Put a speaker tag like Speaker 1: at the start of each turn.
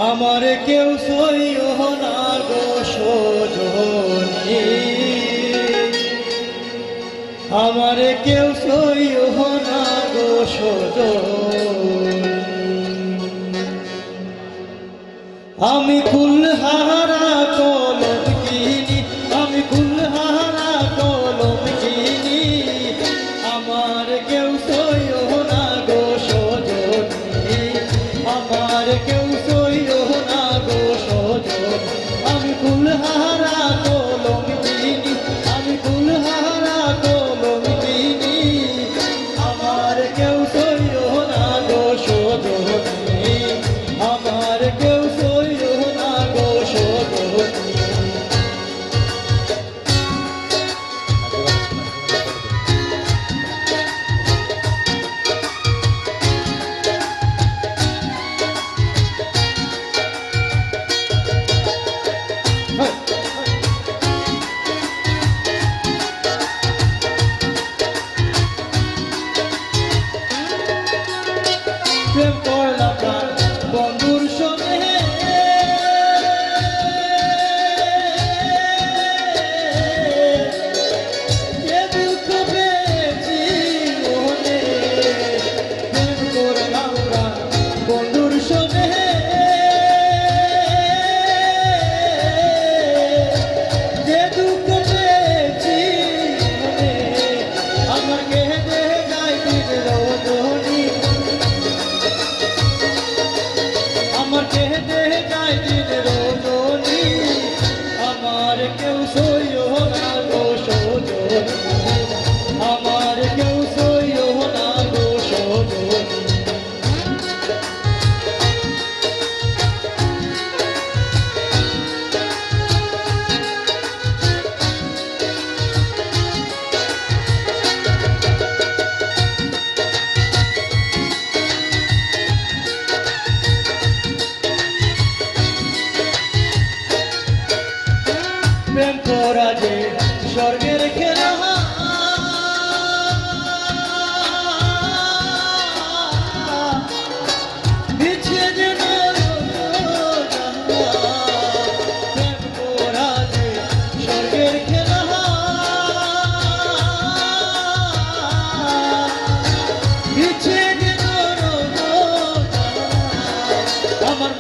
Speaker 1: আমার কেউ সইও না গো সজনী, আমার কেউ সইও না গো সজনী। আমি কুলহারা কলম কিনি, আমি কুলহারা কলম কিনি, আমার কেউ সইও না গো সজনী, আমার কেউ সইও না গো সজনী। আমি কুলহারা কলম কিনি, আমি কুলহারা কলম কিনি, আমার কেউ সইও না গো সজনী, আমার কেউ সইও না গো সজনী। প্রেম করলাম প্রাণ বন্ধুর সঙ্গে, যে দুঃখ পেয়েছি মনে। প্রেম করলাম প্রাণ বন্ধুর সঙ্গে, যে দুঃখ পেয়েছি মনে। আমার কেঁদে যায় দিন রজনী, আমার কেঁদে যায় দিন রজনী, আমার কেউ সইও না গো সজনী, আমার কেউ সইও না গো সজনী। প্রেম করা যে স্বর্গের খেলা, বিছে যে প্রেম করা যে স্বর্গের খেলা, বিছে যে আমার